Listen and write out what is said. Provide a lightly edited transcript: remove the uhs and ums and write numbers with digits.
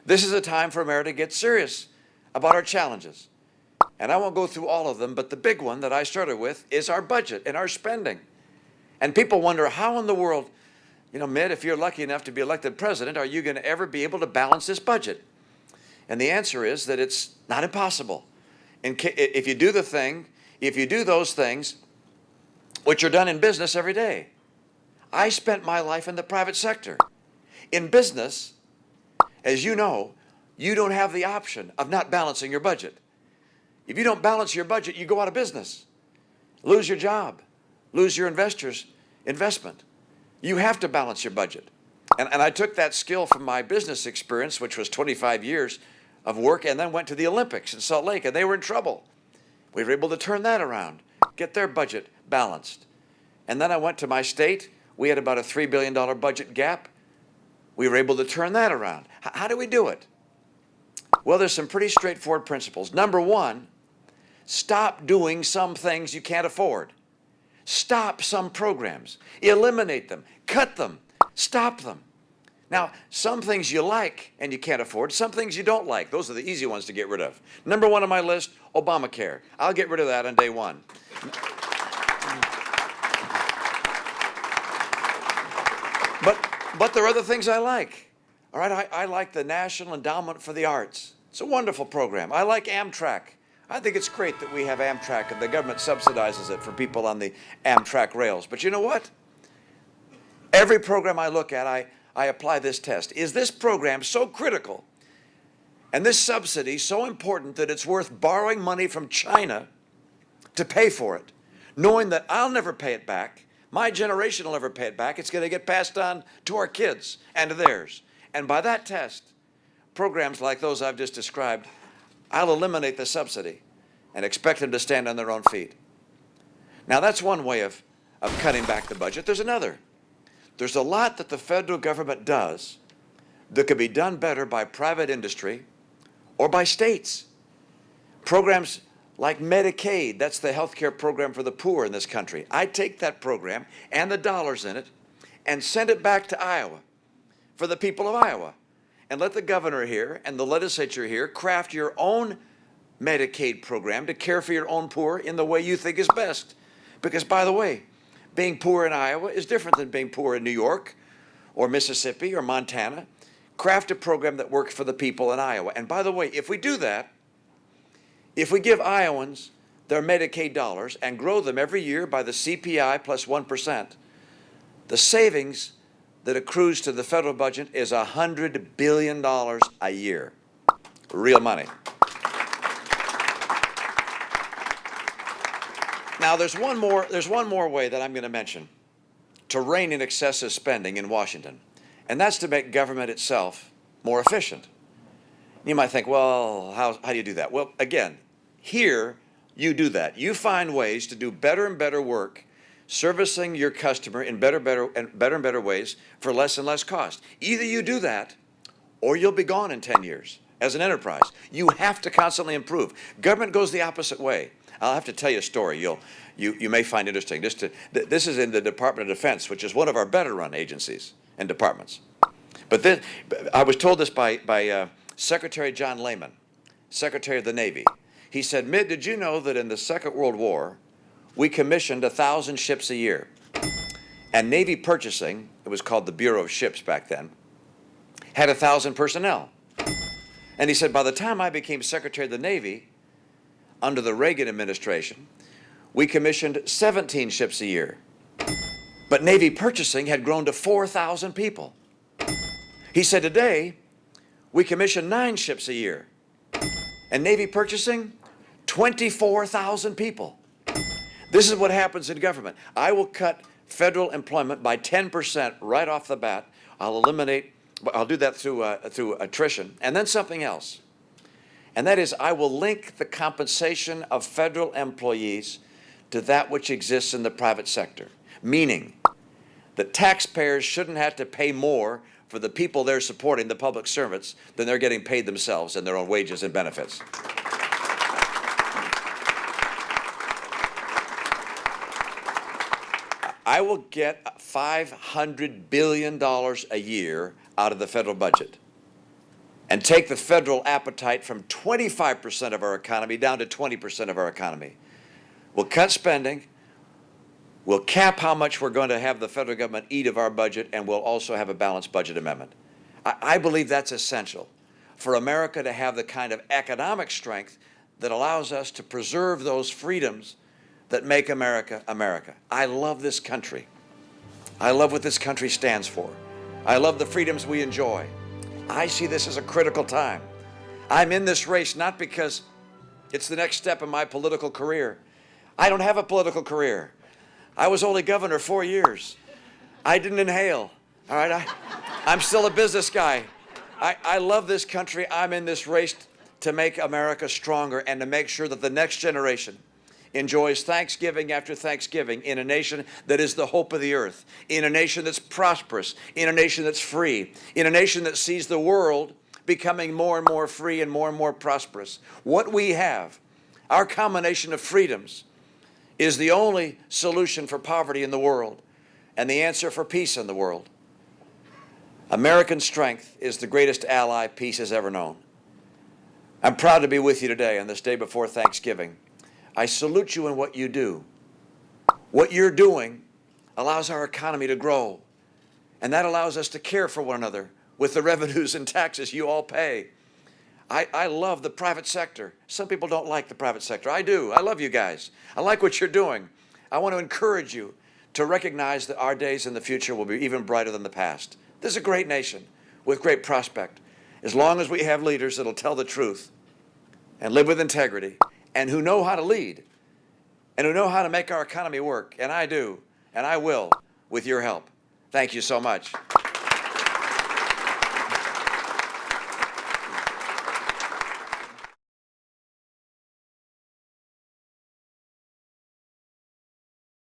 This is a time for America to get serious about our challenges. And I won't go through all of them, but the big one that I started with is our budget and our spending. And people wonder, how in the world, Mitt, if you're lucky enough to be elected president, are you going to ever be able to balance this budget? And the answer is that it's not impossible. And if you do those things, which are done in business every day. I spent my life in the private sector. In business, as you know, you don't have the option of not balancing your budget. If you don't balance your budget, you go out of business, lose your job, lose your investors' investment. You have to balance your budget. And I took that skill from my business experience, which was 25 years of work, and then went to the Olympics in Salt Lake, and they were in trouble. We were able to turn that around, get their budget balanced. And then I went to my state. We had about a $3 billion budget gap. We were able to turn that around. How do we do it? Well, there's some pretty straightforward principles. Number one, stop doing some things you can't afford. Stop some programs. Eliminate them. Cut them. Stop them. Now, some things you like and you can't afford, some things you don't like. Those are the easy ones to get rid of. Number one on my list, Obamacare. I'll get rid of that on day one. But there are other things I like. All right, I like the National Endowment for the Arts. It's a wonderful program. I like Amtrak. I think it's great that we have Amtrak and the government subsidizes it for people on the Amtrak rails. But you know what? Every program I look at, I apply this test. Is this program so critical and this subsidy so important that it's worth borrowing money from China to pay for it, knowing that I'll never pay it back, my generation will never pay it back, it's going to get passed on to our kids and to theirs. And by that test, programs like those I've just described, I'll eliminate the subsidy and expect them to stand on their own feet. Now, that's one way of cutting back the budget. There's another. There's a lot that the federal government does that could be done better by private industry or by states. Programs like Medicaid, that's the health care program for the poor in this country. I take that program and the dollars in it and send it back to Iowa for the people of Iowa. And let the governor here and the legislature here craft your own Medicaid program to care for your own poor in the way you think is best. Because, by the way, being poor in Iowa is different than being poor in New York or Mississippi or Montana. Craft a program that works for the people in Iowa. And by the way, if we do that, if we give Iowans their Medicaid dollars and grow them every year by the CPI plus 1%, the savings that accrues to the federal budget is $100 billion a year. Real money. Now, there's one more way that I'm going to mention to rein in excessive spending in Washington, and that's to make government itself more efficient. You might think, well, how do you do that? Well, again, here you do that. You find ways to do better and better work, servicing your customer in better and better ways for less and less cost. Either you do that, or you'll be gone in 10 years as an enterprise. You have to constantly improve. Government goes the opposite way. I'll have to tell you a story you may find interesting. This is in the Department of Defense, which is one of our better run agencies and departments. But then I was told this by Secretary John Lehman, Secretary of the Navy. He said, Mitt, did you know that in the Second World War, we commissioned 1,000 ships a year? And Navy purchasing, it was called the Bureau of Ships back then, had 1,000 personnel. And he said, by the time I became Secretary of the Navy, under the Reagan administration, we commissioned 17 ships a year. But Navy purchasing had grown to 4,000 people. He said, today, we commission 9 ships a year. And Navy purchasing, 24,000 people. This is what happens in government. I will cut federal employment by 10% right off the bat. I'll do that through attrition. And then something else. And that is, I will link the compensation of federal employees to that which exists in the private sector. Meaning that taxpayers shouldn't have to pay more for the people they're supporting, the public servants, than they're getting paid themselves in their own wages and benefits. I will get $500 billion a year out of the federal budget. and take the federal appetite from 25% of our economy down to 20% of our economy. We'll cut spending, we'll cap how much we're going to have the federal government eat of our budget, and we'll also have a balanced budget amendment. I believe that's essential for America to have the kind of economic strength that allows us to preserve those freedoms that make America, America. I love this country. I love what this country stands for. I love the freedoms we enjoy. I see this as a critical time. I'm in this race not because it's the next step in my political career. I don't have a political career. I was only governor 4 years. I didn't inhale, all right? I'm still a business guy. I love this country. I'm in this race to make America stronger and to make sure that the next generation enjoys Thanksgiving after Thanksgiving in a nation that is the hope of the earth, in a nation that's prosperous, in a nation that's free, in a nation that sees the world becoming more and more free and more prosperous. What we have, our combination of freedoms, is the only solution for poverty in the world and the answer for peace in the world. American strength is the greatest ally peace has ever known. I'm proud to be with you today on this day before Thanksgiving. I salute you in what you do. What you're doing allows our economy to grow, and that allows us to care for one another with the revenues and taxes you all pay. I love the private sector. Some people don't like the private sector. I do. I love you guys. I like what you're doing. I want to encourage you to recognize that our days in the future will be even brighter than the past. This is a great nation with great prospect. As long as we have leaders that'll tell the truth and live with integrity and who know how to lead and who know how to make our economy work, and I do, and I will with your help. Thank you so much.